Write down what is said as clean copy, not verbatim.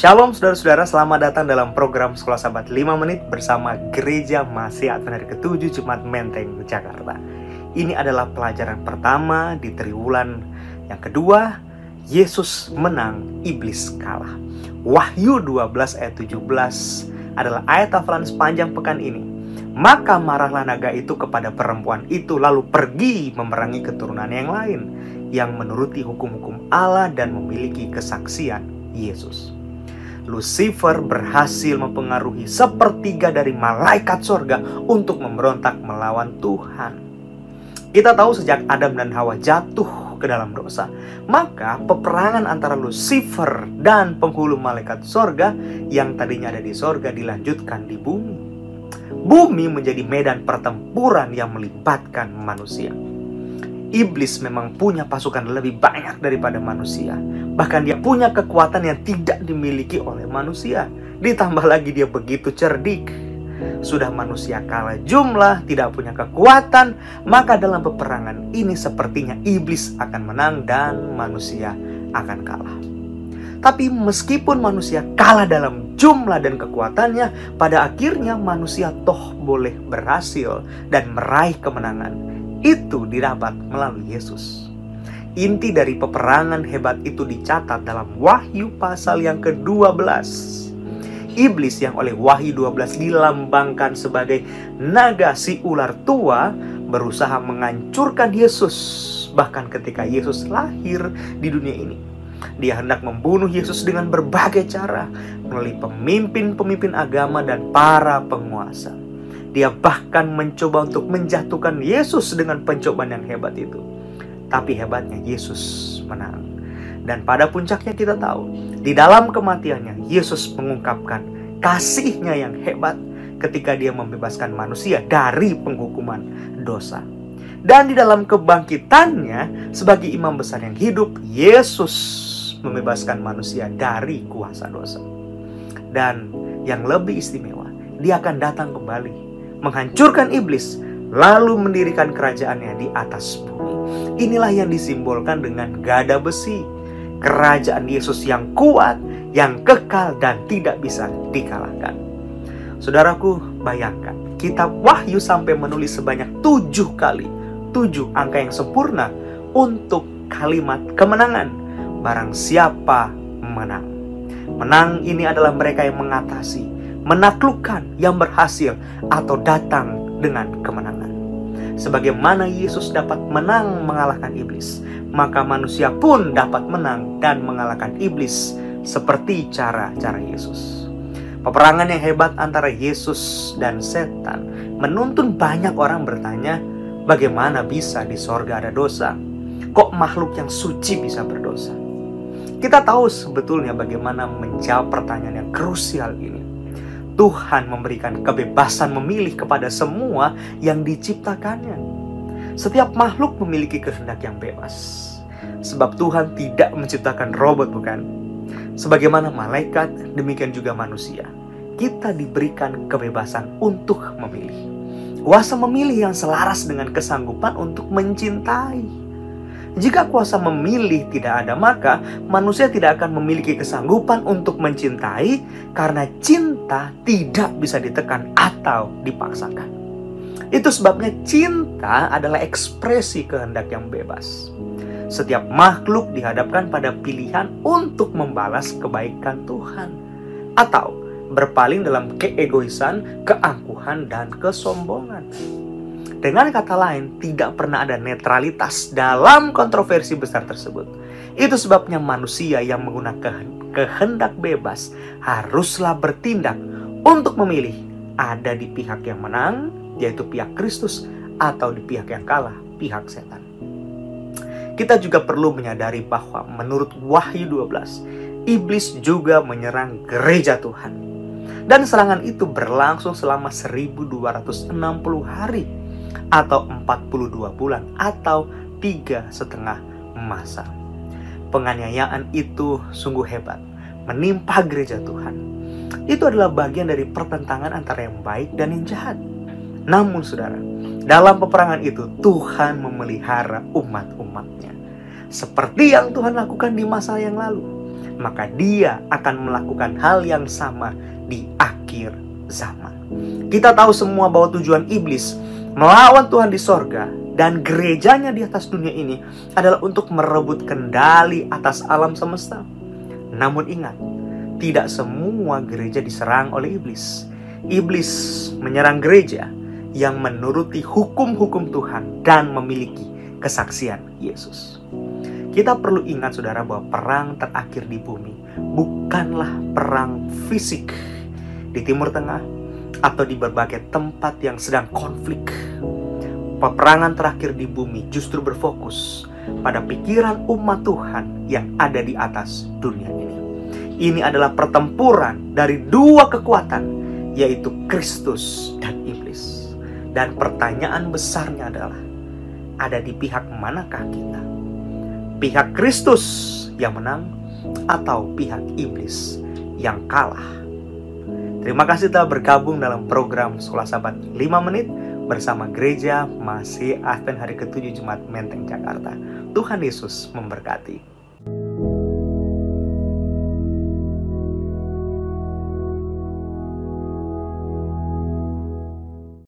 Shalom saudara-saudara, selamat datang dalam program Sekolah Sahabat 5 Menit bersama Gereja Masih Advent hari ke-7 Jumat Menteng, Jakarta. Ini adalah pelajaran pertama di triwulan yang kedua, Yesus menang, iblis kalah. Wahyu 12 ayat 17 adalah ayat hafalan sepanjang pekan ini. Maka marahlah naga itu kepada perempuan itu, lalu pergi memerangi keturunan yang lain yang menuruti hukum-hukum Allah dan memiliki kesaksian Yesus. Lucifer berhasil mempengaruhi sepertiga dari malaikat sorga untuk memberontak melawan Tuhan. Kita tahu sejak Adam dan Hawa jatuh ke dalam dosa, maka peperangan antara Lucifer dan penghulu malaikat sorga yang tadinya ada di sorga dilanjutkan di bumi. Bumi menjadi medan pertempuran yang melibatkan manusia. Iblis memang punya pasukan lebih banyak daripada manusia. Bahkan dia punya kekuatan yang tidak dimiliki oleh manusia. Ditambah lagi dia begitu cerdik. Sudah manusia kalah jumlah, tidak punya kekuatan, maka dalam peperangan ini sepertinya iblis akan menang dan manusia akan kalah. Tapi meskipun manusia kalah dalam jumlah dan kekuatannya, pada akhirnya manusia toh boleh berhasil dan meraih kemenangan. Itu didapat melalui Yesus. Inti dari peperangan hebat itu dicatat dalam Wahyu pasal yang ke-12. Iblis yang oleh Wahyu 12 dilambangkan sebagai naga si ular tua berusaha menghancurkan Yesus. Bahkan ketika Yesus lahir di dunia ini, dia hendak membunuh Yesus dengan berbagai cara melalui pemimpin-pemimpin agama dan para penguasa. Dia bahkan mencoba untuk menjatuhkan Yesus dengan pencobaan yang hebat itu. Tapi hebatnya Yesus menang. Dan pada puncaknya kita tahu, di dalam kematiannya Yesus mengungkapkan kasihnya yang hebat ketika dia membebaskan manusia dari penghukuman dosa. Dan di dalam kebangkitannya sebagai imam besar yang hidup, Yesus membebaskan manusia dari kuasa dosa. Dan yang lebih istimewa, dia akan datang kembali menghancurkan iblis, lalu mendirikan kerajaannya di atas bumi. Inilah yang disimbolkan dengan gada besi. Kerajaan Yesus yang kuat, yang kekal dan tidak bisa dikalahkan. Saudaraku, bayangkan, kitab Wahyu sampai menulis sebanyak 7 kali. 7 angka yang sempurna untuk kalimat kemenangan. Barang siapa menang. Menang ini adalah mereka yang mengatasi, menaklukkan, yang berhasil atau datang dengan kemenangan. Sebagaimana Yesus dapat menang mengalahkan iblis, maka manusia pun dapat menang dan mengalahkan iblis seperti cara-cara Yesus. Peperangan yang hebat antara Yesus dan setan menuntun banyak orang bertanya, bagaimana bisa di sorga ada dosa? Kok makhluk yang suci bisa berdosa? Kita tahu sebetulnya bagaimana menjawab pertanyaan yang krusial ini. Tuhan memberikan kebebasan memilih kepada semua yang diciptakannya. Setiap makhluk memiliki kehendak yang bebas. Sebab Tuhan tidak menciptakan robot, bukan? Sebagaimana malaikat, demikian juga manusia. Kita diberikan kebebasan untuk memilih. Kuasa memilih yang selaras dengan kesanggupan untuk mencintai. Jika kuasa memilih tidak ada, maka manusia tidak akan memiliki kesanggupan untuk mencintai, karena cinta tidak bisa ditekan atau dipaksakan. Itu sebabnya cinta adalah ekspresi kehendak yang bebas. Setiap makhluk dihadapkan pada pilihan untuk membalas kebaikan Tuhan, atau berpaling dalam keegoisan, keangkuhan, dan kesombongan. Dengan kata lain, tidak pernah ada netralitas dalam kontroversi besar tersebut. Itu sebabnya manusia yang menggunakan kehendak bebas haruslah bertindak untuk memilih ada di pihak yang menang, yaitu pihak Kristus, atau di pihak yang kalah, pihak setan. Kita juga perlu menyadari bahwa menurut Wahyu 12, iblis juga menyerang gereja Tuhan. Dan serangan itu berlangsung selama 1260 hari. Atau 42 bulan, atau 3,5 masa. Penganiayaan itu sungguh hebat, menimpa gereja Tuhan. Itu adalah bagian dari pertentangan antara yang baik dan yang jahat. Namun saudara, dalam peperangan itu Tuhan memelihara umat-umatnya. Seperti yang Tuhan lakukan di masa yang lalu. maka dia akan melakukan hal yang sama di akhir zaman. Kita tahu semua bahwa tujuan iblis melawan Tuhan di sorga dan gerejanya di atas dunia ini adalah untuk merebut kendali atas alam semesta. Namun ingat, tidak semua gereja diserang oleh iblis. Iblis menyerang gereja yang menuruti hukum-hukum Tuhan dan memiliki kesaksian Yesus. Kita perlu ingat saudara bahwa perang terakhir di bumi bukanlah perang fisik di Timur Tengah atau di berbagai tempat yang sedang konflik. Peperangan terakhir di bumi justru berfokus pada pikiran umat Tuhan yang ada di atas dunia ini. Ini adalah pertempuran dari dua kekuatan, yaitu Kristus dan iblis. Dan pertanyaan besarnya adalah, ada di pihak manakah kita? Pihak Kristus yang menang atau pihak iblis yang kalah? Terima kasih telah bergabung dalam program Sekolah Sabat 5 Menit bersama Gereja Masih Advent Hari ke-7 Jemaat Menteng Jakarta. Tuhan Yesus memberkati.